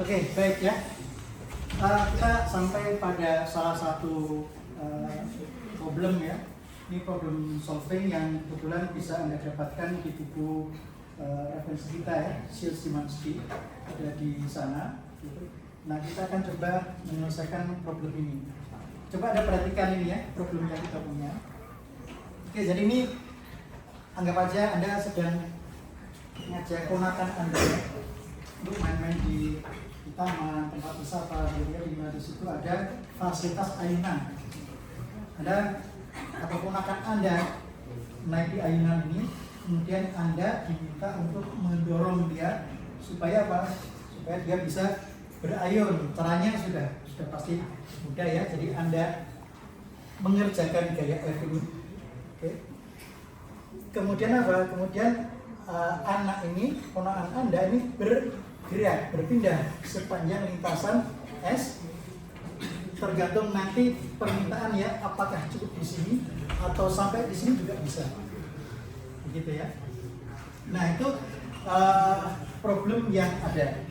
Oke, baik ya. Kita sampai pada salah satu problem ya. Ini problem solving yang kebetulan bisa Anda dapatkan di buku referensi kita ya, Szymanski, ada di sana. Nah, kita akan coba menyelesaikan problem ini. Coba Anda perhatikan ini ya, problem yang kita punya. Oke, jadi ini anggap aja Anda sedang ngajak ponakan Anda ya, untuk main-main di taman, tempat wisata, di mana di situ ada fasilitas ayunan. Anda atau ponakan Anda naik di ayunan ini, kemudian Anda diminta untuk mendorong dia supaya apa? Supaya dia bisa berayun. Caranya sudah pasti mudah ya. Jadi Anda mengerjakan gaya F ini. Oke. Kemudian apa? Kemudian anak ini, ponakan Anda ini bergerak, berpindah sepanjang lintasan S. Tergantung nanti permintaan ya, apakah cukup di sini atau sampai di sini juga bisa. Begitu ya. Nah, itu problem yang ada.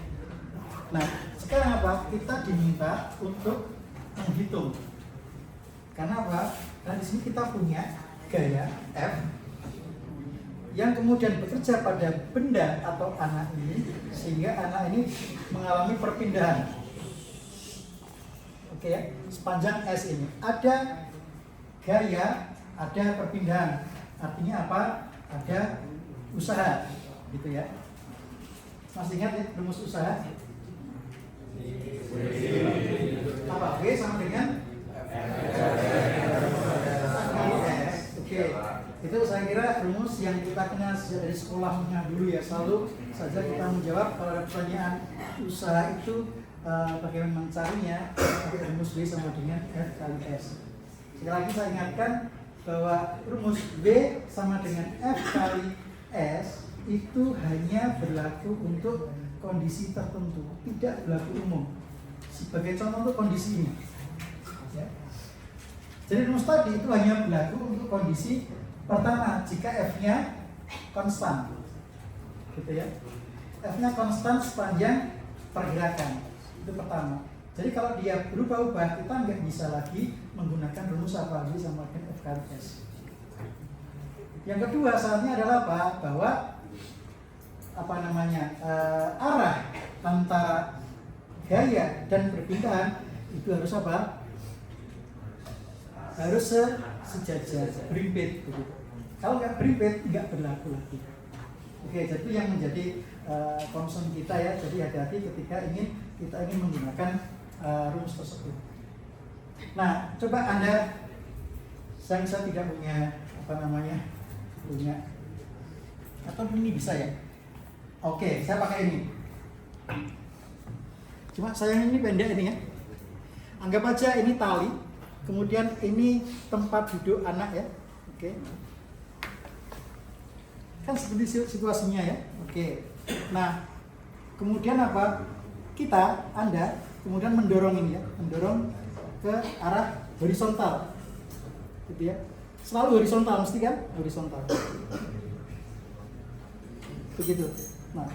Nah, sekarang apa? Kita diminta untuk menghitung. Karena apa? Karena di sini kita punya gaya F yang kemudian bekerja pada benda atau anak ini, sehingga anak ini mengalami perpindahan. Oke ya, sepanjang S ini ada gaya, ada perpindahan. Artinya apa? Ada usaha, gitu ya. Masih ingat ya rumus usaha? Apa? V sama dengan S. Oke. Itu saya kira rumus yang kita kenal sejak dari sekolahnya dulu ya. Selalu saja kita menjawab kalau ada pertanyaan usaha itu bagaimana mencarinya, rumus B sama dengan F kali S. Sekali lagi saya ingatkan bahwa rumus B sama dengan F kali S itu hanya berlaku untuk kondisi tertentu, tidak berlaku umum. Sebagai contoh untuk kondisi ini ya. Jadi rumus tadi itu hanya berlaku untuk kondisi pertama, jika F-nya konstan, gitu ya. F-nya konstan sepanjang pergerakan, itu pertama. Jadi kalau dia berubah-ubah, kita nggak bisa lagi menggunakan rumus apa lagi sama dengan F kali S. Yang kedua, syaratnya adalah apa? Bahwa arah antara gaya dan perpindahan itu harus apa? Harus sejajar, berimpit gitu. Kalau nggak berimpit, nggak berlaku lagi. Oke, jadi yang menjadi concern kita ya, jadi hati-hati ketika kita ingin menggunakan rumus tersebut. Nah, coba Anda, saya tidak punya punya, atau ini bisa ya? Oke, saya pakai ini. Cuma sayang ini pendek ini ya. Anggap aja ini tali, kemudian ini tempat duduk anak ya. Oke. Kan seperti situasinya ya. Oke. Nah, kemudian apa? Anda kemudian mendorong ini ya, mendorong ke arah horizontal. Gitu ya. Selalu horizontal mesti kan? Horizontal. Begitu. Nah,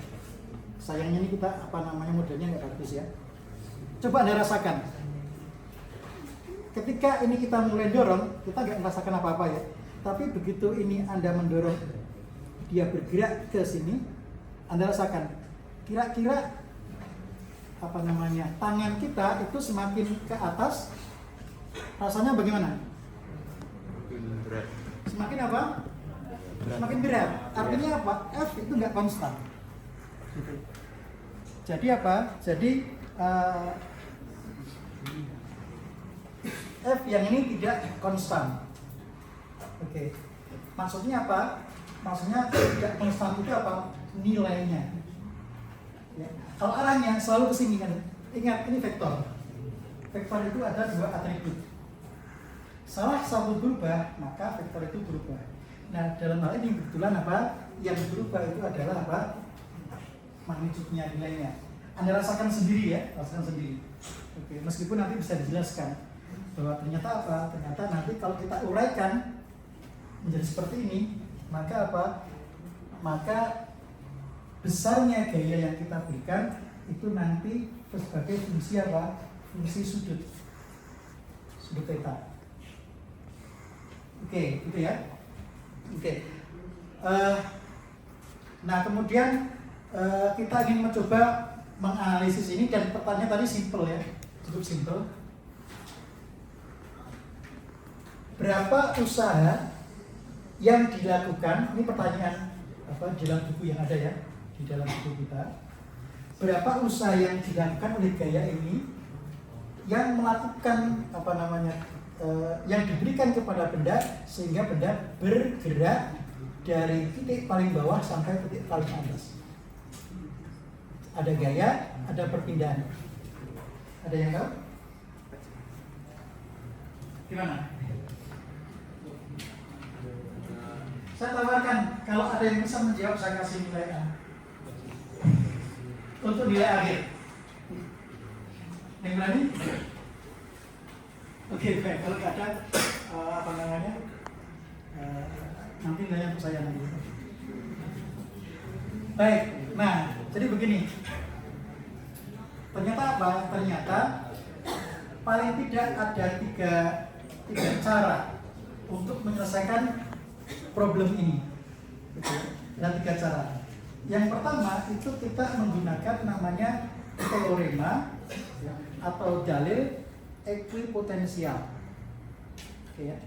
sayangnya ini kita modelnya nggak bagus ya. Coba Anda rasakan. Ketika ini kita mulai dorong, kita nggak merasakan apa-apa ya. Tapi begitu ini Anda mendorong, dia bergerak ke sini, Anda rasakan. Kira-kira tangan kita itu semakin ke atas, rasanya bagaimana? Berat. Semakin apa? Semakin berat. Artinya apa? F itu nggak konstan. Gitu. Jadi apa? Jadi F yang ini tidak konstan. Oke. Maksudnya apa? Maksudnya tidak konstan itu apa? Nilainya. Ya. Kalau arahnya selalu ke sini kan. Ingat ini vektor. Vektor itu ada dua atribut. Salah satu berubah, maka vektor itu berubah. Nah, dalam hal ini kebetulan apa? Yang berubah itu adalah apa? Magnitudenya, nilainya. Anda rasakan sendiri ya, rasakan sendiri. Oke, meskipun nanti bisa dijelaskan bahwa ternyata apa? Ternyata nanti kalau kita uraikan menjadi seperti ini, maka apa? Maka besarnya gaya yang kita berikan itu nanti sebagai fungsi apa? Fungsi sudut theta. Oke, gitu ya. Oke. Nah, kemudian kita ingin mencoba menganalisis ini, dan pertanyaan tadi simple ya, cukup simple. Berapa usaha yang dilakukan? Ini pertanyaan apa di dalam buku yang ada ya, di dalam buku kita. Berapa usaha yang dilakukan oleh gaya ini yang melakukan apa namanya, yang diberikan kepada benda sehingga benda bergerak dari titik paling bawah sampai titik paling atas. Ada gaya, ada perpindahan. Ada yang tahu? Gimana? Saya tawarkan, kalau ada yang bisa menjawab, saya kasih nilai A. Untuk nilai akhir. Yang berani? Oke, baik. Kalau nggak ada, apa namanya? Nanti nilainya untuk saya nanti. Baik. Nah, jadi begini. Ternyata apa? Ternyata paling tidak ada tiga cara untuk menyelesaikan problem ini. Dan 3 cara. Yang pertama itu kita menggunakan namanya teorema atau dalil ekuipotensial. Oke ya.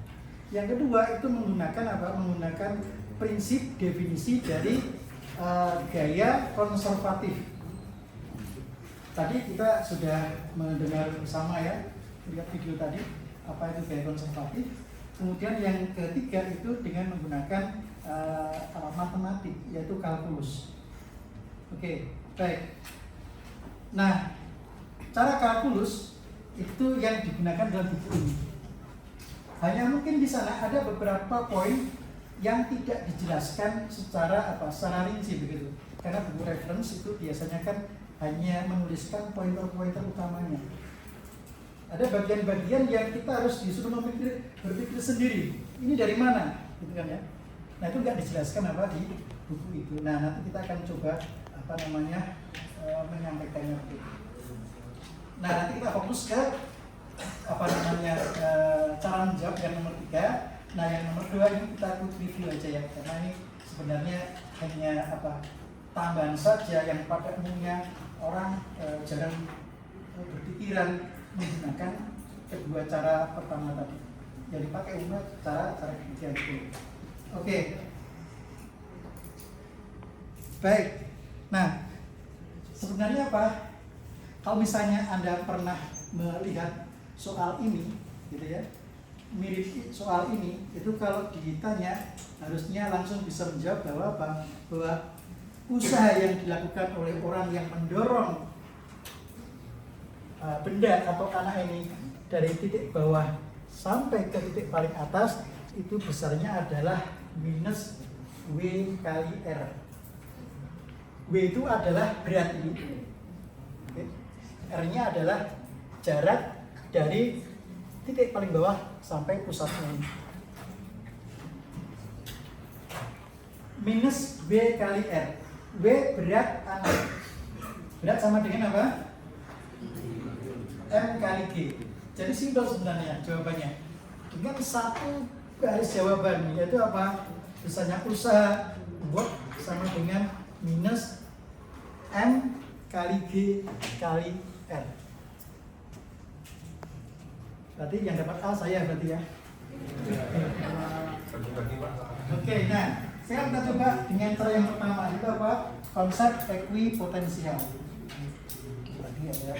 Yang kedua itu menggunakan apa? Menggunakan prinsip definisi dari gaya konservatif. Tadi kita sudah mendengar bersama ya, lihat video tadi apa itu gaya konservatif. Kemudian yang ketiga itu dengan menggunakan matematik, yaitu kalkulus. Oke, baik. Nah, cara kalkulus itu yang digunakan dalam buku ini. Hanya mungkin di sana ada beberapa poin yang tidak dijelaskan secara rinci begitu. Karena buku reference itu biasanya kan hanya menuliskan pointer-pointer utamanya. Ada bagian-bagian yang kita harus disuruh berpikir sendiri. Ini dari mana? Gitu kan ya. Nah, itu nggak dijelaskan apa di buku itu. Nah, nanti kita akan coba apa namanya menyampaikannya. Nah, nanti kita fokus ke apa namanya cara menjawab yang nomor 3. Nah, yang nomor 2 ini kita review aja ya, karena ini sebenarnya hanya apa tambahan saja yang pada umumnya orang jarang berpikiran menggunakan kedua cara pertama tadi. Yang dipakai umumnya cara ketiga itu. Oke. Baik. Nah, sebenarnya apa? Kalau misalnya Anda pernah melihat soal ini, gitu ya, mirip soal ini, itu kalau ditanya harusnya langsung bisa menjawab bahwa usaha yang dilakukan oleh orang yang mendorong benda atau anak ini dari titik bawah sampai ke titik paling atas itu besarnya adalah minus W kali R. W itu adalah berat ini. Oke. R-nya adalah jarak dari titik paling bawah sampai pusatnya ini. Minus W kali R. W berat anak. Berat sama dengan apa? M kali G. Jadi simpel sebenarnya jawabannya. Dengan satu garis jawaban, yaitu apa? Misalnya usaha buat sama dengan minus M kali G kali R. Berarti yang dapat A saya berarti ya. Oke, nah sekarang kita coba dengan cara yang pertama, itu apa? Konsep ekuipotensial. Tadi ada.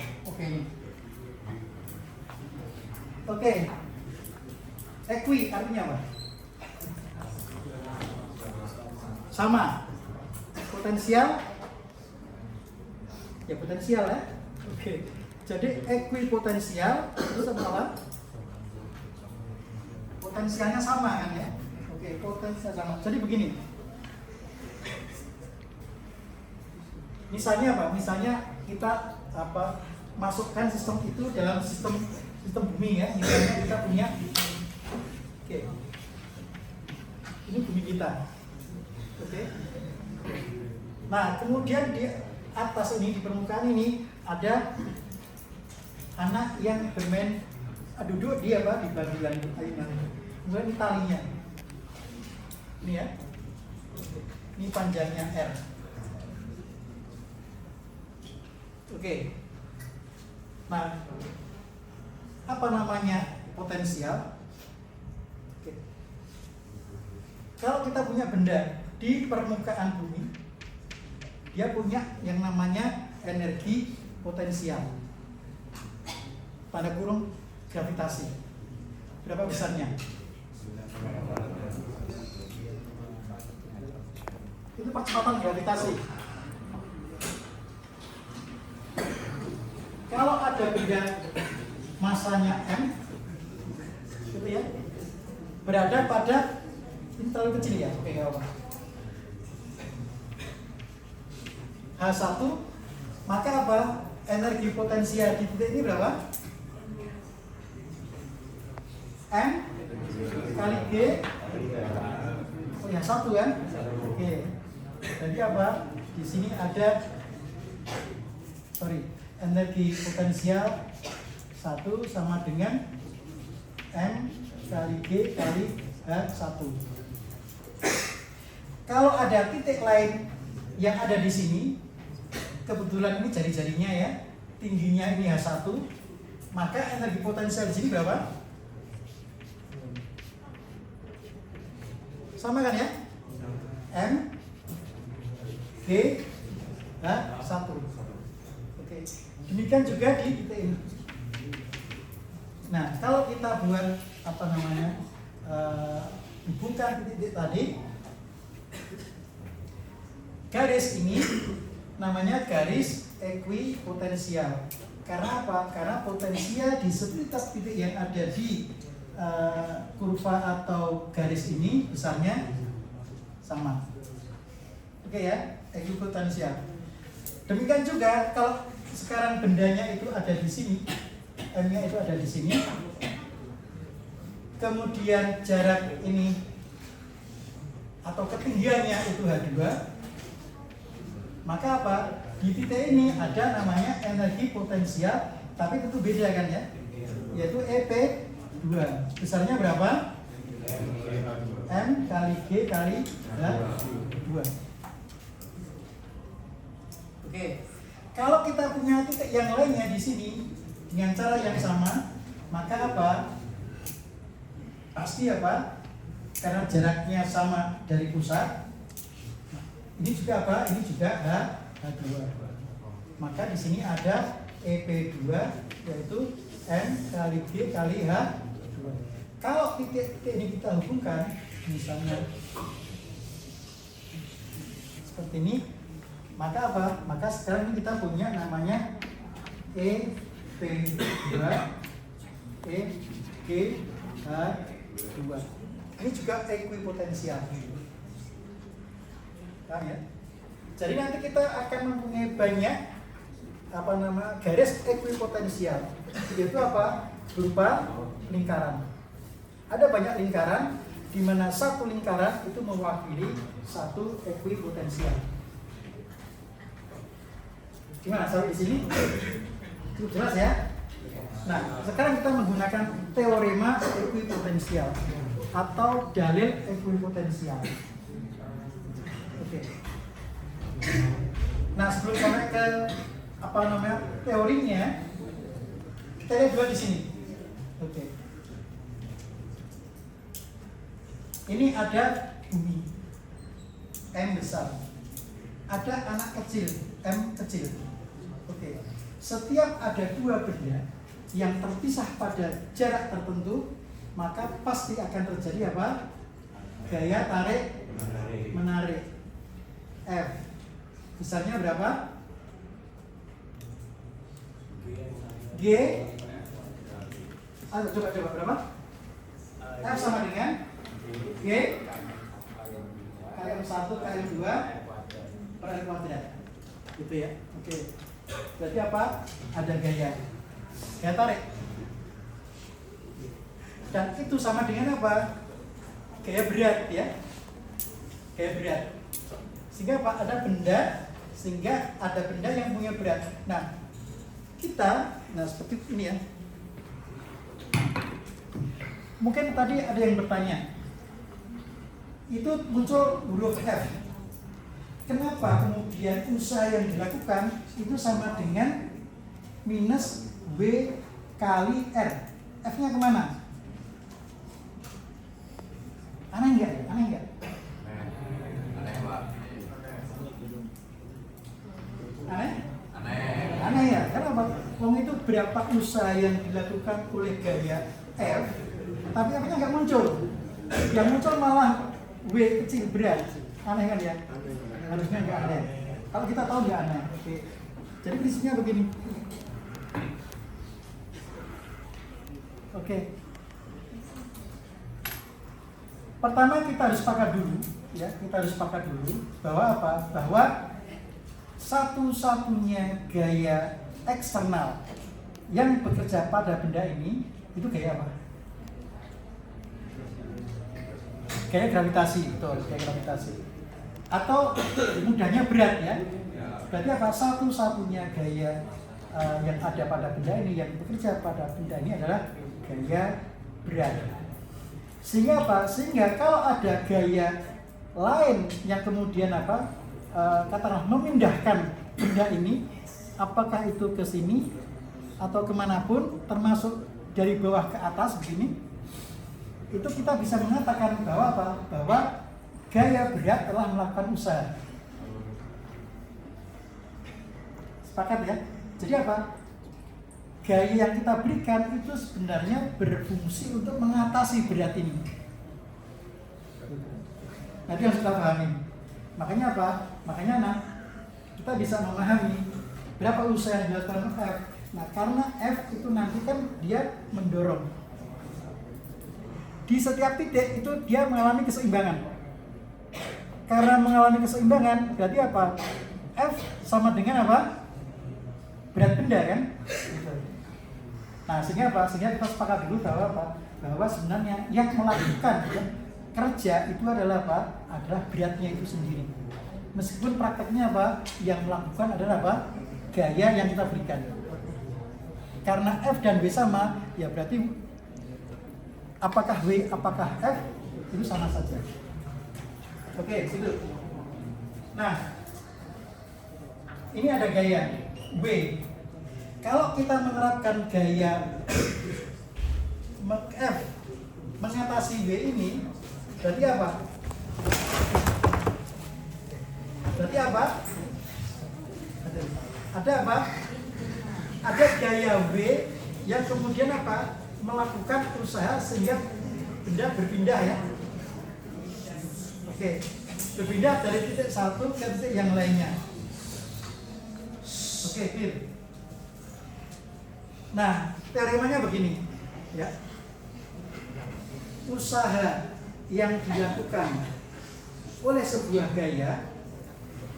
Oke. Equi artinya apa? Sama. Potensial? Ya potensial ya. Oke. Jadi ekuipotensial itu sama apa? Potensialnya sama kan ya? Oke, potensial sama. Jadi begini. Misalnya apa? Misalnya kita masukkan sistem itu dalam sistem bumi ya. Misalnya kita punya ini bumi kita. Oke. Nah, kemudian di atas ini, di permukaan ini ada anak yang bermain duduk di apa di bagian ayunan. Kemudian talinya. Ini ya. Ini panjangnya R. Oke. Nah, apa namanya potensial? Oke. Kalau kita punya benda di permukaan bumi, dia punya yang namanya energi potensial. Tanda kurung gravitasi. Berapa besarnya? Itu percepatan gravitasi. Kalau ada benda masanya M, gitu ya, berada pada ini terlalu kecil ya, oke nggak apa. H1, maka apa? Energi potensial di titik ini berapa? M kali G. Oh ya, 1 kan? Oke. Jadi apa? Di sini ada energi potensial 1 sama dengan M kali G kali H1. Kalau ada titik lain yang ada di sini, kebetulan ini jari-jarinya ya, tingginya ini H1, maka energi potensial di sini berapa? Sama kan ya? M G H1. Oke. Demikian juga di titik ini. Nah, kalau kita buat apa namanya? Hubungkan titik tadi, garis ini namanya garis ekuipotensial. Karena apa? Karena potensial di setiap titik yang ada di kurva atau garis ini besarnya sama. Oke ya, ekuipotensial. Demikian juga kalau sekarang bendanya itu ada di sini, M-nya itu ada di sini. Kemudian jarak ini atau ketinggiannya itu H2. Maka apa? Di titik ini ada namanya energi potensial, tapi tentu beda kan ya? Yaitu EP2. Besarnya berapa? M kali G kali H2. Oke. Kalau kita punya titik yang lainnya di sini dengan cara yang sama, maka apa? Pasti apa? Karena jaraknya sama dari pusat. Ini juga apa? Ini juga H2. Maka di sini ada EP2 yaitu M kali G kali H2. Kalau titik-titik ini kita hubungkan, misalnya seperti ini, maka apa? Maka sekarang ini kita punya namanya EP2 EG H2. Ini juga ekuipotensial. Paham ya? Jadi nanti kita akan mempunyai banyak garis ekuipotensial. Yaitu apa? Berupa lingkaran. Ada banyak lingkaran di mana satu lingkaran itu mewakili satu ekuipotensial. Gimana sampai di sini? Itu jelas ya? Nah, sekarang kita menggunakan teorema ekuipotensial atau dalil ekuipotensial. Oke. Nah, sebelum sampai ke teorinya, kita lihat dua di sini. Oke. Ini ada bumi M besar, ada anak kecil M kecil. Oke. Setiap ada dua benda yang terpisah pada jarak tertentu, maka pasti akan terjadi apa? Gaya tarik menarik. F besarnya berapa? G. Coba berapa? F sama dengan G kali M1 kali M2 per M kuadrat. Gitu ya. Oke. Berarti apa? Ada gaya tarik. Dan itu sama dengan apa? Gaya berat ya. Gaya berat. Sehingga apa? Ada benda yang punya berat. Nah, kita, nah seperti ini ya. Mungkin tadi ada yang bertanya, itu muncul huruf F. Kenapa kemudian usaha yang dilakukan itu sama dengan minus W kali R? F-nya kemana? Aneh nggak? Aneh nggak? Aneh? Aneh ya? Kenapa? Wong itu berapa usaha yang dilakukan oleh gaya F, tapi F-nya nggak muncul. Yang muncul malah W kecil berat. Aneh kan ya? Harusnya nggak aneh. Kalau kita tahu nggak aneh. Oke. Jadi prinsipnya begini. Oke. Pertama kita harus sepakat dulu, ya. Kita harus sepakat dulu bahwa apa? Bahwa satu-satunya gaya eksternal yang bekerja pada benda ini itu gaya apa? Gaya gravitasi, betul, gaya gravitasi. Atau mudahnya berat ya. Berarti apa? Satu-satunya gaya yang ada pada benda ini, yang bekerja pada benda ini adalah gaya berat. Sehingga apa? Sehingga kalau ada gaya lain yang kemudian apa? Katakanlah memindahkan benda ini, apakah itu ke sini atau kemanapun, termasuk dari bawah ke atas begini, itu kita bisa mengatakan bahwa apa? Bahwa gaya berat telah melakukan usaha. Sepakat ya? Jadi apa? Gaya yang kita berikan itu sebenarnya berfungsi untuk mengatasi berat ini. Nanti harus kita pahami. Makanya apa? Makanya kita bisa memahami berapa usaha yang dilakukan F. Nah, karena F itu nanti kan dia mendorong. Di setiap titik itu dia mengalami keseimbangan. Karena mengalami keseimbangan, berarti apa? F sama dengan apa? Berat benda kan? Nah, sehingga apa? Sehingga kita sepakat dulu bahwa apa? Bahwa sebenarnya yang melakukan ya, kerja itu adalah apa? Adalah beratnya itu sendiri. Meskipun prakteknya apa? Yang melakukan adalah apa? Gaya yang kita berikan. Karena F dan W sama, ya berarti apakah W, apakah F itu sama saja. Oke, situ. Nah, ini ada gaya W. Kalau kita menerapkan gaya F mengatasi W ini, berarti apa? Berarti apa? Ada apa? Ada gaya W yang kemudian apa? Melakukan usaha sehingga benda berpindah ya. Oke, berpindah dari titik satu ke titik yang lainnya. Oke, clear. Nah, teoremanya begini, ya. Usaha yang dilakukan oleh sebuah gaya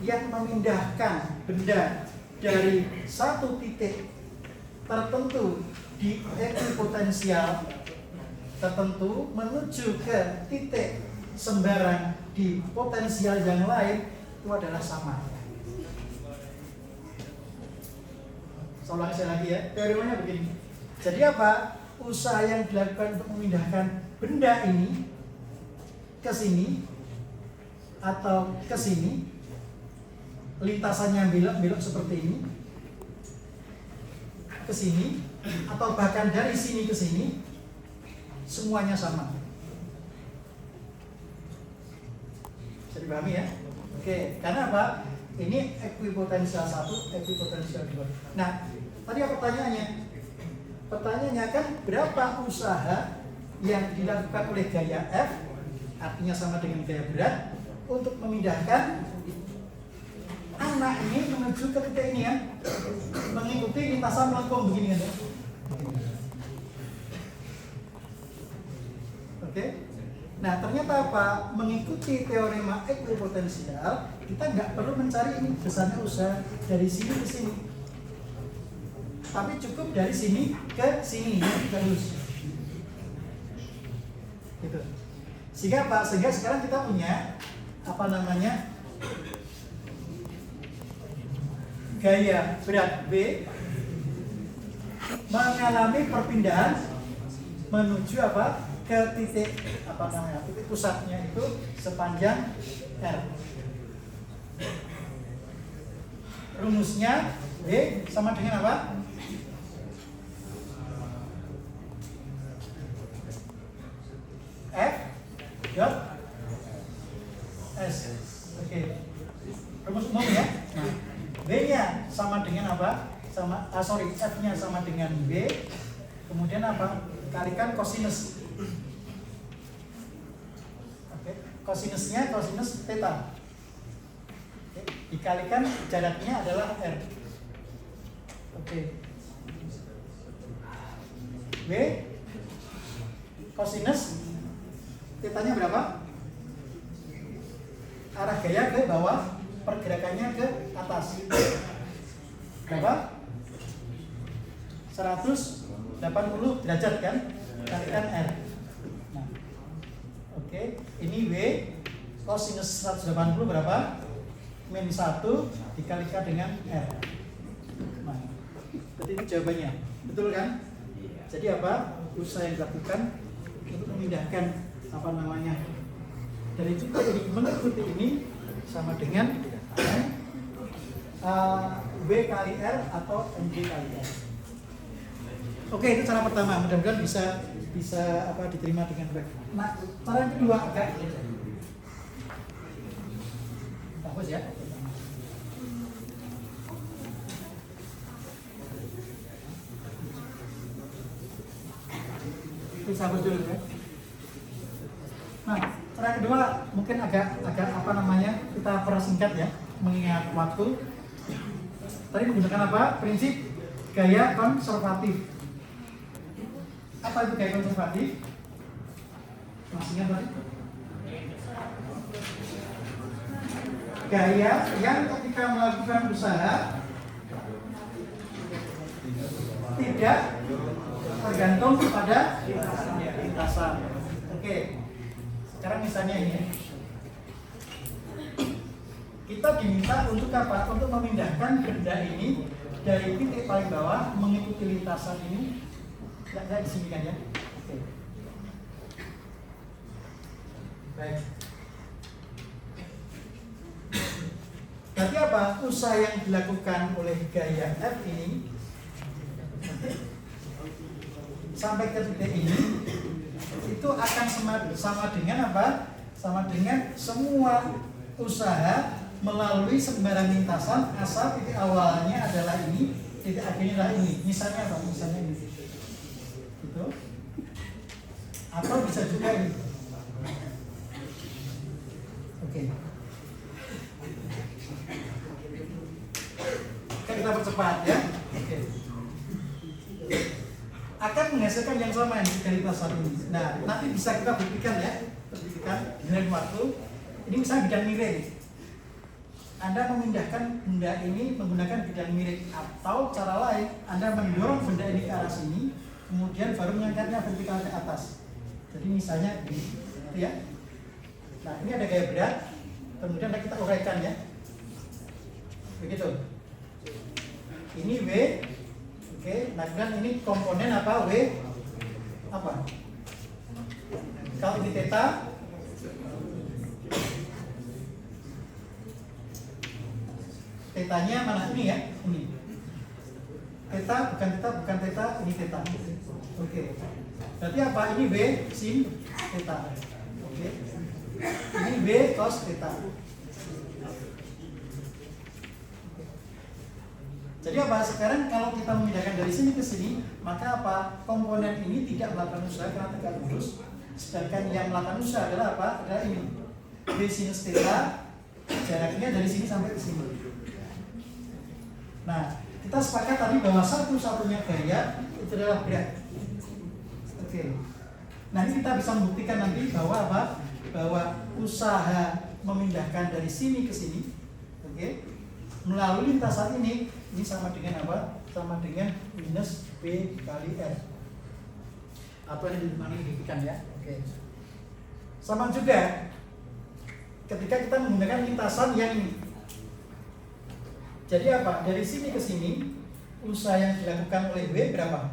yang memindahkan benda dari satu titik tertentu di ekuipotensial tertentu menuju ke titik sembarang di potensial yang lain itu adalah sama. Ulangi saya lagi ya, teorinya begini. Jadi apa? Usaha yang dilakukan untuk memindahkan benda ini ke sini atau ke sini, lintasannya belok-belok seperti ini, ke sini, atau bahkan dari sini ke sini, semuanya sama. Bisa dipahami ya? Oke, karena apa? Ini ekuipotensial 1, ekuipotensial 2. Nah, tadi apa pertanyaannya? Pertanyaannya kan berapa usaha yang dilakukan oleh gaya F, artinya sama dengan gaya berat, untuk memindahkan anak ini menuju ke titik ini ya, mengikuti lintasan melengkung begini kan ya. Oke. Nah, ternyata apa? Mengikuti teorema ekuipotensial, kita nggak perlu mencari ini besarnya usaha dari sini ke sini, tapi cukup dari sini ke sini ya, terus. Gitu. Sehingga apa? Sehingga sekarang kita punya apa namanya? Gaya berat B mengalami perpindahan menuju apa? Ke titik apa namanya? Titik pusatnya itu sepanjang R. Rumusnya V sama dengan apa? F dot S. Oke. Rumus umum ya. Nah, B-nya sama dengan apa? F-nya sama dengan B. Kemudian apa? Kalikan kosinus. Oke. Kosinusnya kosinus theta. Oke. Dikalikan jaraknya adalah R. Oke. B kosinus tetanya berapa? Arah gaya ke bawah, pergerakannya ke atas. Berapa? 180 derajat kan? Kalikan R. Nah, oke. Ini W kosinus 180 berapa? Min 1 dikalikan dengan R. Nah, berarti itu jawabannya. Betul kan? Jadi apa? Usaha yang dilakukan untuk memindahkan apa namanya dari titik ini mengikuti ini sama dengan W kali R atau MG kali R. Oke, itu cara pertama. Mudah-mudahan bisa apa diterima dengan baik. Nah, cara yang kedua agak bagus ya. Itu sabar dulu ya. Nah, cara kedua mungkin agak apa namanya kita persingkat ya, mengingat waktu. Tadi menggunakan apa? Prinsip gaya konservatif. Apa itu gaya konservatif? Masih ingat tadi? Gaya yang ketika melakukan usaha tidak tergantung kepada lintasan. Oke. Sekarang misalnya ini, kita diminta untuk apa? Untuk memindahkan benda ini dari titik paling bawah mengikuti lintasan ini. Tidak di sini kan ya? Oke. Baik. Berarti apa? Usaha yang dilakukan oleh gaya F ini sampai ke titik ini itu akan sama dengan apa? Sama dengan semua usaha melalui sembarang lintasan asal titik awalnya adalah ini, titik akhirnya adalah ini. Misalnya apa? Misalnya ini. Gitu. Atau bisa juga ini. Oke. Oke, kita percepat ya. Oke. Akan menghasilkan yang sama yang dari lintasan ini. Nah, nanti bisa kita buktikan ya, dengan waktu. Ini misalnya bidang miring. Anda memindahkan benda ini menggunakan bidang miring, atau cara lain Anda mendorong benda ini ke arah sini, kemudian baru mengangkatnya vertikal ke atas. Jadi misalnya gitu ya. Nah, ini ada gaya berat, kemudian kita uraikan ya. Begitu. Ini W. Oke, nah kemudian ini komponen apa? W apa? Kalau ini theta, tetanya mana ini ya? Ini. Theta bukan theta, ini theta. Oke. Berarti apa? Ini B sin theta. Oke. Ini B cos theta. Jadi apa? Sekarang kalau kita memindahkan dari sini ke sini, maka apa? Komponen ini tidak melakukan usaha karena tegak lurus. Sedangkan yang melakukan usaha adalah apa? Adalah ini. B sinus theta, jaraknya dari sini sampai ke sini. Nah, kita sepakat tadi bahwa satu-satunya gaya itu adalah berat. Oke. Nah, ini kita bisa membuktikan nanti bahwa apa? Bahwa usaha memindahkan dari sini ke sini, oke, melalui lintasan ini sama dengan apa? Sama dengan minus B kali R. Atau yang dimanifikan ya. Oke. Sama juga ketika kita menggunakan lintasan yang ini. Jadi apa? Dari sini ke sini usaha yang dilakukan oleh W berapa?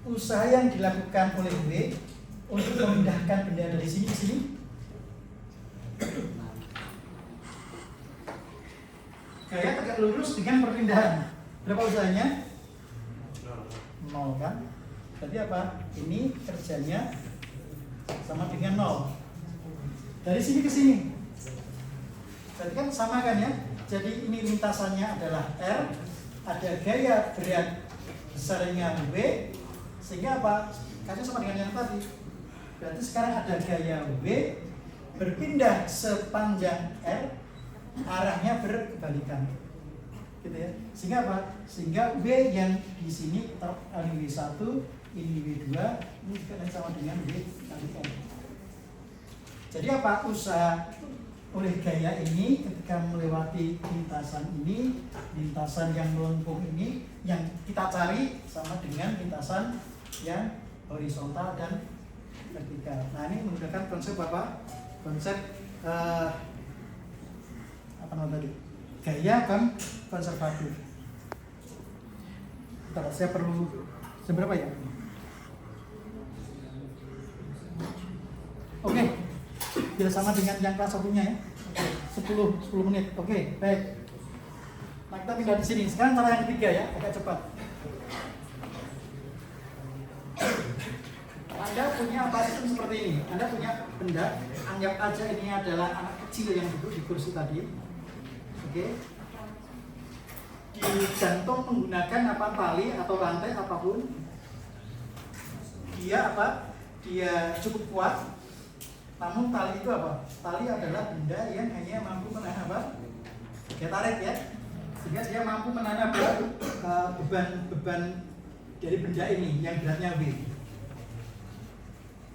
usaha yang dilakukan oleh W untuk memindahkan benda dari sini ke sini. Gaya tegak lurus dengan perpindahan. Berapa usahanya? 0 kan? Berarti apa? Ini kerjanya sama dengan 0. Dari sini ke sini. Berarti kan sama kan ya? Jadi ini lintasannya adalah R, ada gaya berat besarnya W, sehingga apa? Kasih sama dengan yang tadi. Berarti sekarang ada gaya W berpindah sepanjang R, arahnya berkebalikan, gitu ya. Sehingga apa? Sehingga W yang di sini ini W1, ini W2, ini juga sama dengan W kali N. Jadi apa? Usaha oleh gaya ini ketika melewati lintasan ini, lintasan yang melengkung ini, yang kita cari sama dengan lintasan yang horizontal dan vertikal. Nah, ini menggunakan konsep apa? Konsep apa namanya tadi? Gaya konservatif. Bentar, saya perlu seberapa ya? Oke. Bila sama dengan yang kelas satunya ya. 10 menit. Oke, baik. Nah, kita pindah di sini. Sekarang cara yang ketiga ya, agak cepat. Anda punya apa seperti ini? Anda punya benda, anggap aja ini adalah anak kecil yang duduk di kursi tadi. Oke. Digantung menggunakan apa, tali atau rantai apapun. Dia apa? Dia cukup kuat. Namun tali itu apa? Tali adalah benda yang hanya mampu menahan apa? Dia tarik ya. Sehingga dia mampu menahan apa? Beban dari benda ini yang beratnya W.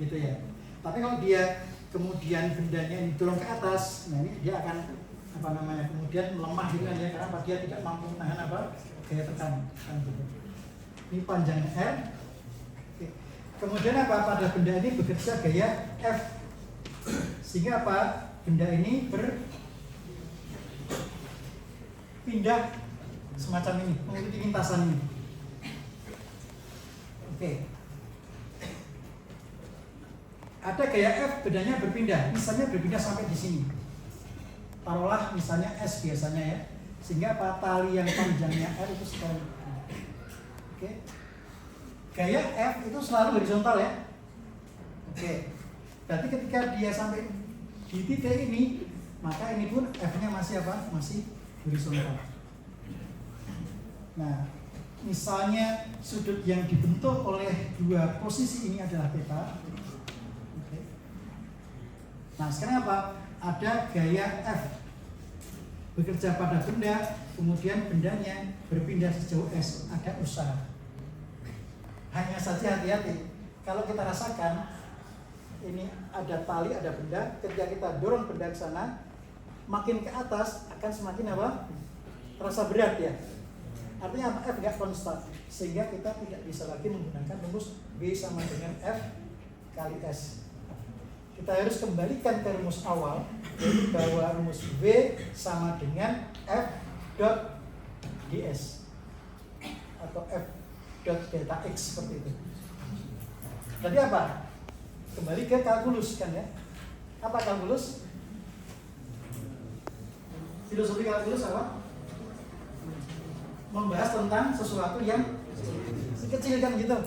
Gitu ya. Tapi kalau dia kemudian bendanya ini dorong ke atas, nah ini dia akan apa namanya? Kemudian melemah gitu kan ya, karena apa? Dia tidak mampu menahan apa? Gaya tekan kan gitu. Ini panjangnya R. Oke. Kemudian apa? Pada benda ini bekerja gaya F. Sehingga apa? Benda ini berpindah semacam ini, mengikuti lintasan ini. Oke. Ada gaya F, bendanya berpindah, misalnya berpindah sampai di sini. Taruhlah misalnya S biasanya ya. Sehingga apa? Tali yang panjangnya R itu sekali. Oke. Gaya F itu selalu horizontal ya. Oke. Berarti ketika dia sampai di titik ini, maka ini pun F-nya masih apa? Masih horizontal. Nah, misalnya sudut yang dibentuk oleh dua posisi ini adalah theta. Oke. Nah, sekarang apa? Ada gaya F bekerja pada benda, kemudian bendanya berpindah sejauh S. Ada usaha. Hanya saja hati-hati. Kalau kita rasakan ini ada tali, ada benda, ketika kita dorong benda ke sana, makin ke atas akan semakin apa? Terasa berat ya. Artinya apa? F nggak konstan, sehingga kita tidak bisa lagi menggunakan rumus B sama dengan F kali S. Kita harus kembalikan ke rumus awal, yaitu bahwa rumus B sama dengan F dot ds atau F dot delta X seperti itu. Tadi apa? Kembali ke kalkulus kan ya. Apa kalkulus? Filosofi kalkulus apa? Membahas tentang sesuatu yang kecil kan gitu.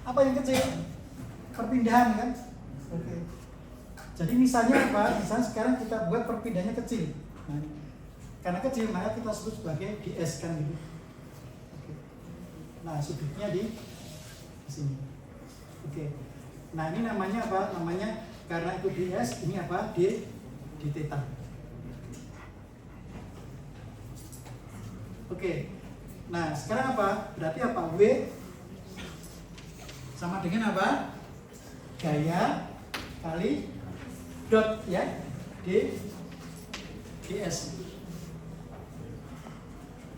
Apa yang kecil? Perpindahan kan? Oke. Jadi misalnya apa? Misalnya sekarang kita buat perpindahannya kecil. Nah, karena kecil maka kita sebut sebagai ds kan gitu. Oke. Nah, sudutnya di sini. Oke. Nah, ini namanya apa? Namanya karena itu ds, ini apa? Di theta. Oke. Nah, sekarang apa? Berarti apa? W sama dengan apa? Gaya kali dot ya, ds.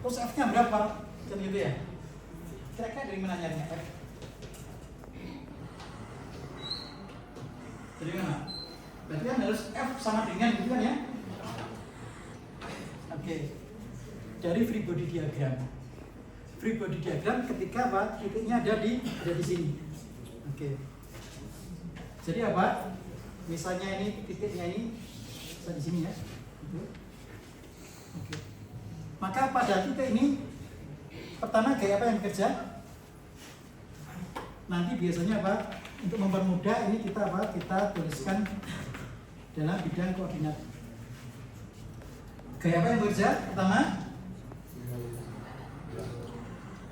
Terus F-nya berapa? Kan gitu ya. Kira-kira dari mana nyarinya F? Dari mana? Berarti kan harus F sama dengan gitu kan ya? Oke. Dari free body diagram. free body diagram ketika apa? Titiknya ada di sini. Oke. Jadi apa? Misalnya ini titiknya ini di sini ya. Oke. Maka pada titik ini pertama gaya apa yang bekerja? Nanti biasanya apa? Untuk mempermudah ini kita apa? Kita tuliskan dalam bidang koordinat. Gaya apa yang bekerja? Pertama,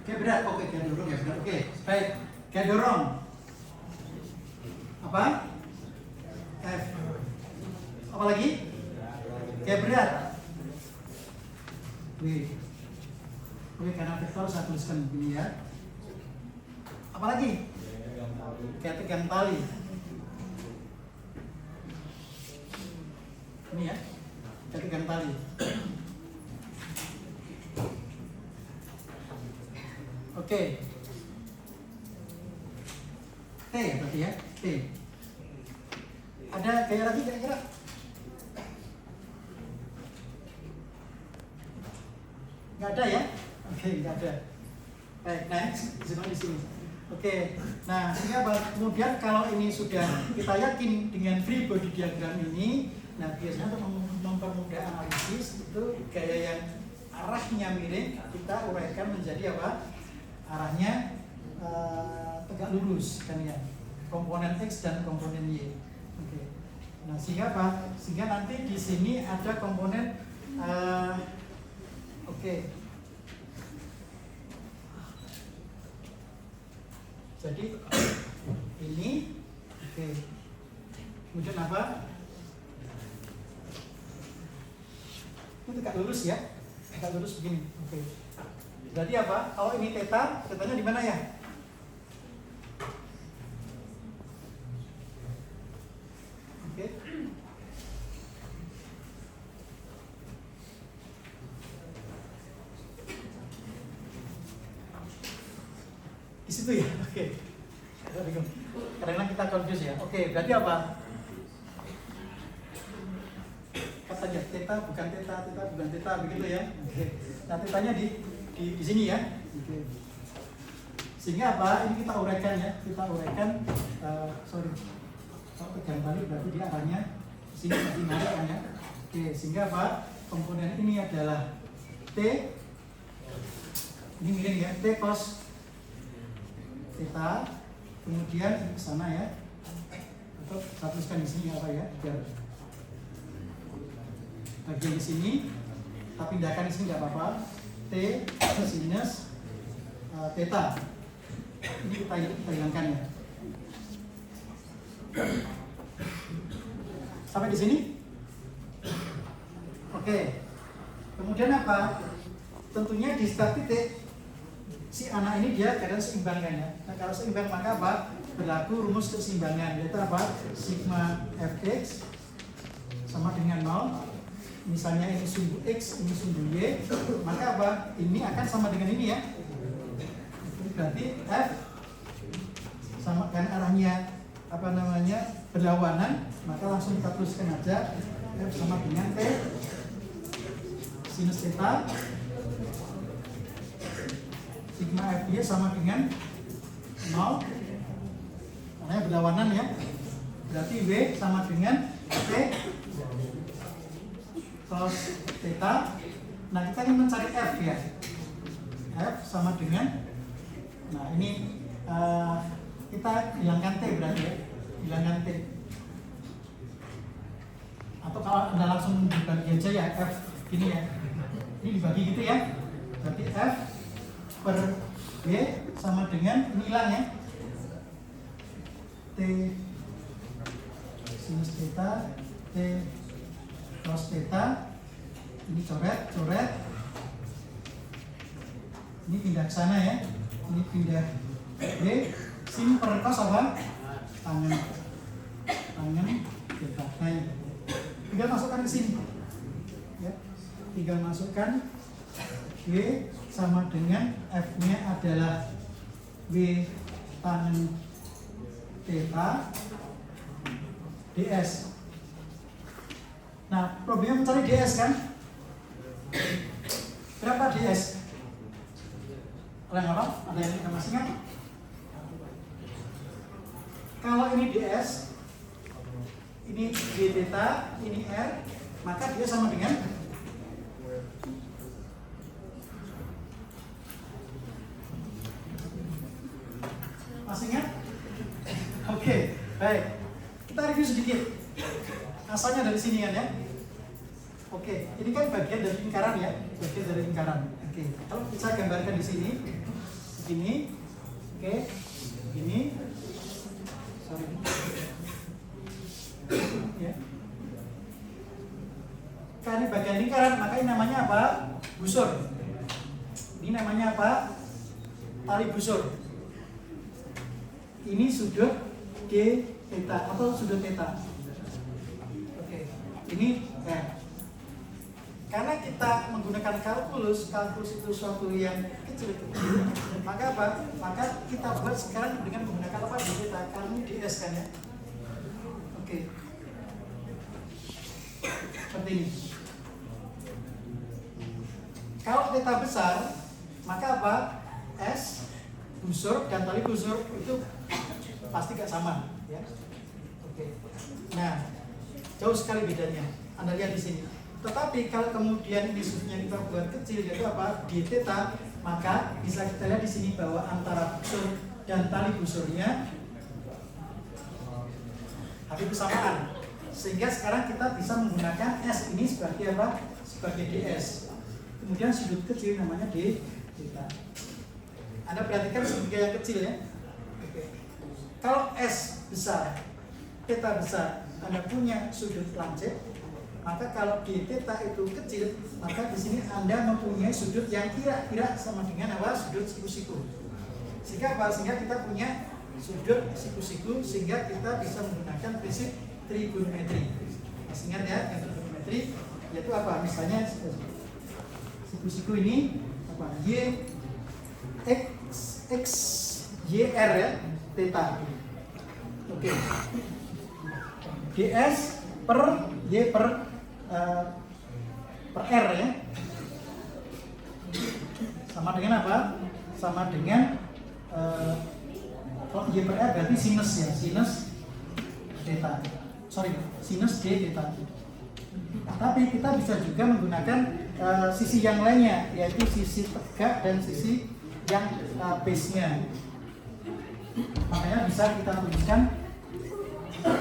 gaya berat. Oke, gaya dorong ya berat. Oke, baik. Gaya dorong. Apa? F. Apa lagi? Gaya berat. W. Oke, karena vektor saya tuliskan begini ya. Apa lagi? Gaya tegang tali. Ini ya. Gaya tegang tali. Oke. T berarti ya. T. Ada gaya lagi kira-kira? Nggak ada ya? Oke, nggak ada. Baik, next. Di sini. Oke, nah sehingga kemudian kalau ini sudah kita yakin dengan free body diagram ini, nah biasanya untuk mempermudah analisis itu gaya yang arahnya miring kita uraikan menjadi apa? Arahnya tegak lurus kan ya, komponen X dan komponen Y. Oke, nah sehingga apa? Sehingga nanti di sini ada komponen oke. Jadi ini oke. Kemudian apa? Ini tegak lurus ya. Tegak lurus begini. Oke. Berarti apa? Kalau ini theta, tetanya di mana ya? Oke. Di situ ya, oke. Karena kita confuse ya. Oke, berarti apa? Katanya theta bukan theta, theta bukan theta, begitu ya. Oke. Nah, tetanya di sini ya. Oke. Sehingga apa? Ini kita uraikan ya. Kita uraikan. Sorry. Kalau tegang balik berarti dia arahnya di sini berarti naik kan ya. Oke. Sehingga apa? Komponen ini adalah T. Ini miring ya. T cos theta, kemudian ke sana ya, atau saya tuliskan di sini apa ya, biar bagian di sini, tapi pindahkan di sini nggak apa-apa. T sinus theta, ini kita hilangkan ya. Sampai di sini, oke. Kemudian apa? Tentunya di setiap titik si anak ini dia keadaan seimbang kan ya. Nah kalau seimbang maka apa? Berlaku rumus keseimbangan, yaitu apa? Sigma fx sama dengan 0. Misalnya ini sumbu x, ini sumbu y, maka apa? Ini akan sama dengan ini ya. Berarti f sama kan arahnya apa namanya berlawanan, maka langsung kita tuliskan aja f sama dengan t sinus theta sigma FY sama dengan 0, karena berlawanan ya. Berarti W sama dengan T cos theta. Nah kita ingin mencari F ya. F sama dengan, nah ini kita hilangkan T berarti ya. Hilangkan T. Atau kalau Anda langsung dibagi aja ya F gini ya. Ini dibagi gitu ya. Berarti F per B sama dengan ini hilang ya, T sinus theta, T cos theta, ini coret, ini pindah ke sana ya, ini pindah B, sin per cos apa? Tangan theta. Nah, tinggal masukkan ke sini ya, tinggal masukkan W sama dengan F-nya adalah W tan theta ds. Nah, problemnya mencari ds kan? Berapa ds? Orang apa? Ada yang masih ingat? Kalau ini ds, ini d theta, ini r, maka dia sama dengan masih ingat? Oke, baik. Kita review sedikit. Asalnya dari sini kan ya. Oke, ini kan bagian dari lingkaran ya, bagian dari lingkaran. Oke, kalau saya gambarkan di sini, begini, oke, begini, sorry, ya. Karena ini bagian lingkaran, maka ini namanya apa? Busur. Ini namanya apa? Tali busur. Ini sudut d theta atau sudut theta. Oke, ini karena kita menggunakan kalkulus itu suatu yang kecil, maka apa? Maka kita buat sekarang dengan menggunakan apa? D theta, kalau ini ds kan ya. Oke, seperti ini. Kalau theta besar, maka apa? S busur dan tali busur itu pasti gak sama, ya. Oke. Nah, jauh sekali bedanya. Anda lihat di sini. Tetapi kalau kemudian ini sudutnya kita buat kecil, yaitu apa? D theta, maka bisa kita lihat di sini bahwa antara busur dan tali busurnya hampir bersamaan. Sehingga sekarang kita bisa menggunakan S ini sebagai apa? Sebagai ds. Kemudian sudut kecil namanya D theta. Anda perhatikan segitiga yang kecil ya. Oke. Kalau S besar, theta besar, Anda punya sudut lancet, maka kalau D theta itu kecil, maka di sini Anda mempunyai sudut yang kira-kira sama dengan apa? Sudut siku-siku. Sehingga apa? Sehingga kita punya sudut siku-siku, sehingga kita bisa menggunakan prinsip trigonometri. Masih ingat ya, yang trigonometri yaitu apa? Misalnya siku-siku ini apa? Y X Y R ya, theta. Oke. ds per Y per R ya. Sama dengan apa? Sama dengan kalau Y per R berarti sinus ya, sinus theta. Sorry, sinus D theta. Tapi kita bisa juga menggunakan sisi yang lainnya, yaitu sisi tegak dan sisi yang base-nya. Makanya bisa kita tuliskan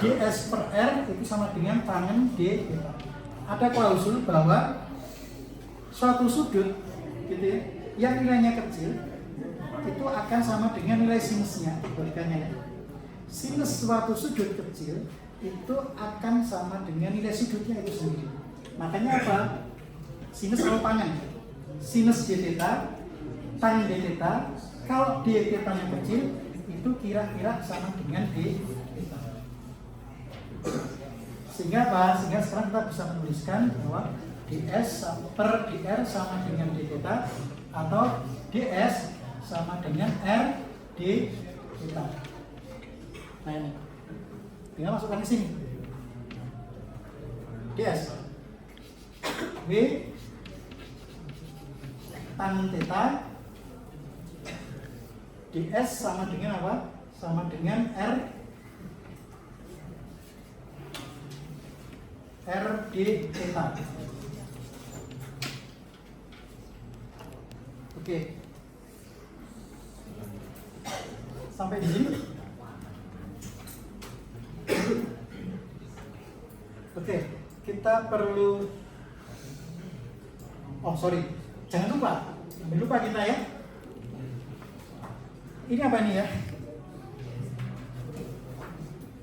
ds per R itu sama dengan tangen D theta. Ada klausul bahwa suatu sudut gitu ya, yang nilainya kecil itu akan sama dengan nilai sinusnya, kebalikannya ya. Sinus suatu sudut kecil itu akan sama dengan nilai sudutnya itu sendiri. Makanya apa? Sinus kalau tangen, sinus D theta, tan D theta, kalau D theta yang kecil itu kira-kira sama dengan D theta. Sehingga apa? Sehingga sekarang kita bisa menuliskan bahwa ds per dr sama dengan D theta atau ds sama dengan R D theta. Nah ini, tinggal masukkan ke sini. ds W tan theta ds sama dengan apa? Sama dengan R D theta. Oke. Sampai di sini. Oke, kita perlu jangan lupa kita ya. Ini apa ini ya?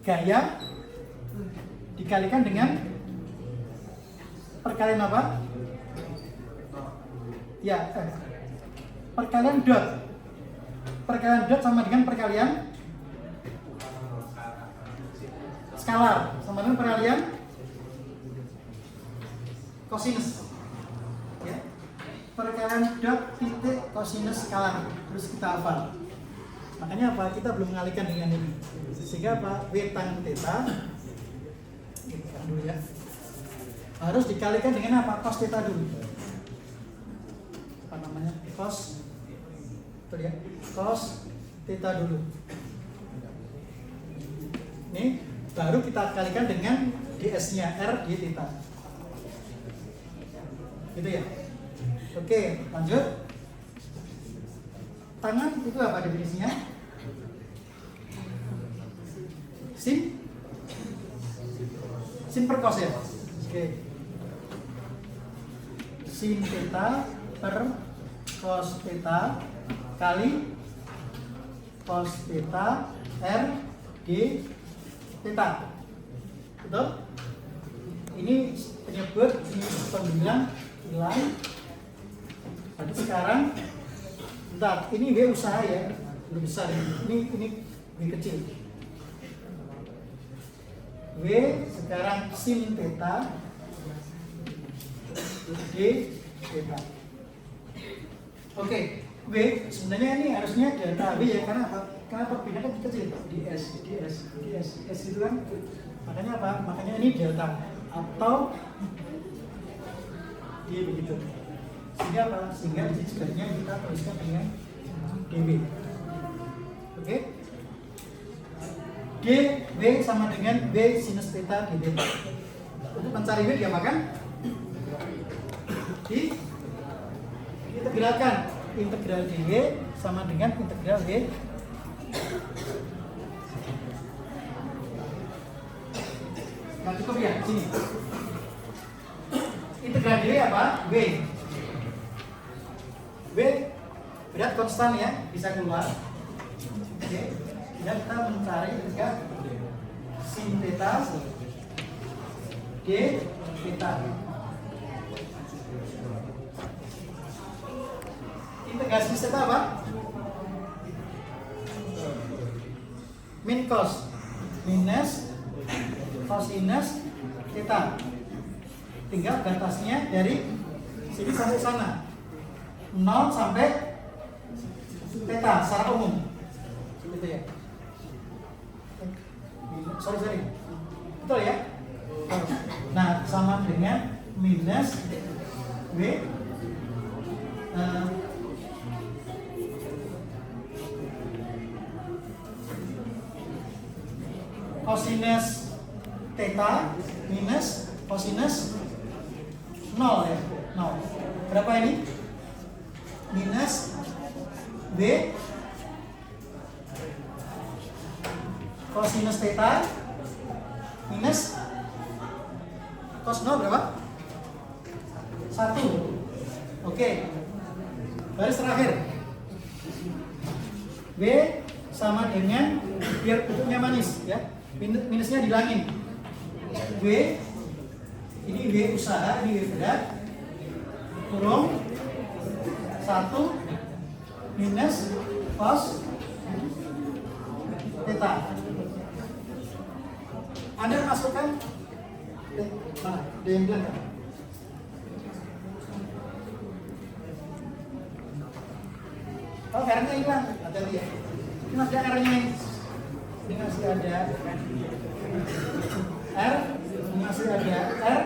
Gaya dikalikan dengan perkalian apa? Ya, perkalian dot. Perkalian dot sama dengan perkalian skalar, sama dengan perkalian kosinus. Ya. Perkalian dot titik kosinus skalar. Terus kita hafal. Makanya apa? Kita belum mengalihkan dengan ini. Sehingga apa? W tan theta. Dulu ya. Harus dikalikan dengan apa? Cos theta dulu. Apa namanya? Cos Betul ya? Cos theta dulu. Ini baru kita kalikan dengan ds-nya R di theta. Gitu ya? Oke, lanjut. Tangan itu apa definisinya? Sin per cos ya? Oke. Sin theta per cos theta kali cos theta R di theta. Betul? Ini penyebut, ini pembilang hilang. Jadi sekarang bentar, ini W usaha ya, lebih besar ini W kecil. W sekarang sin theta D theta. Oke, W sebenarnya ini harusnya delta W ya, karena apa? Karena perbedaan kan kecil, ds gitu kan. Makanya apa? Makanya ini delta atau D begitu. Sehingga apa? Sehingga di sini sebenarnya kita tuliskan dengan dw. Oke? dw sama dengan W sinus theta d theta. Untuk mencari W diapakan? Integralkan. Integral dw sama dengan integral W. Nah cukup ya, sini. Integral dw apa? W. W berat konstan ya, bisa keluar. Oke, dan kita mencari juga sin theta d theta. Integrasi theta apa? Min cos minus cosinus theta. Tinggal batasnya dari sini sampai sana. 0 sampai theta secara umum. Gitu ya. Sorry. Betul ya? Nah, sama dengan minus W cosinus theta minus cosinus 0 ya. 0. Berapa ini? Minus W cosinus theta minus cos 0 berapa? 1. Oke. Baris terakhir. W sama dengan, biar bentuknya manis ya, minusnya dihilangin. W ini W usaha, ini W berat, kurung 1 minus cos theta. Anda masukkan mana? D yang bilang kan? Oh, R-nya hilang, hati-hati ya. Ini masih ada R-nya. Ini masih ada R, ini masih ada R.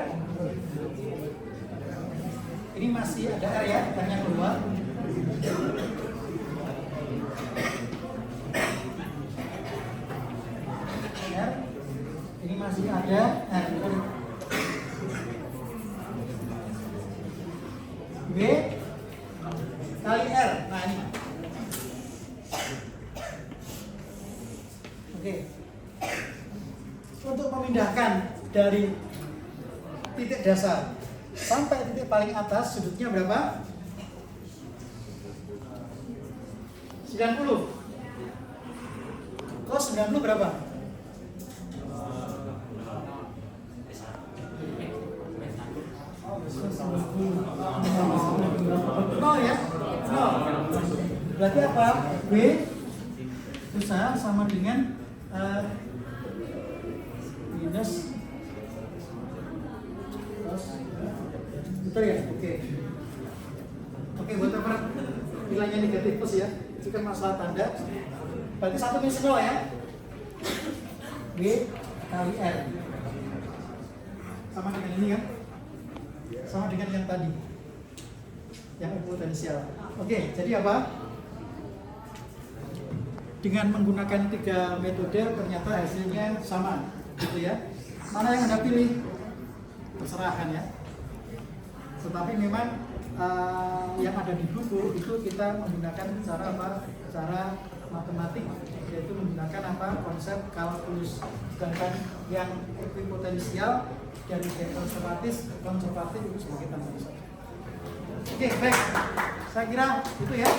Ini masih ada R ya, R-nya keluar. R, ini masih ada R. B kali R. Nah ini. Oke. Untuk memindahkan dari titik dasar sampai titik paling atas, sudutnya berapa? 90. Cos 90 berapa? Nol ya? Nol. Berarti apa? B usaha sama dengan minus cos. Betul ya? Oke. Oke, buat apa nilainya negatif plus ya? Itu kan masalah tanda. Berarti 1 minus 0 ya? B kali R. Sama dengan ini kan? Sama dengan yang tadi, yang eksponensial. Oke, jadi apa? dengan menggunakan 3 metode ternyata hasilnya sama, gitu ya. Mana yang Anda pilih? Terserahkan ya. Tetapi memang yang ada di buku itu kita menggunakan cara apa? Cara matematik, yaitu menggunakan apa? Konsep kalkulus. Sedangkan yang ekuipotensial dari konservatif itu sebagai tambah saja. Oke, baik. Saya kira itu ya.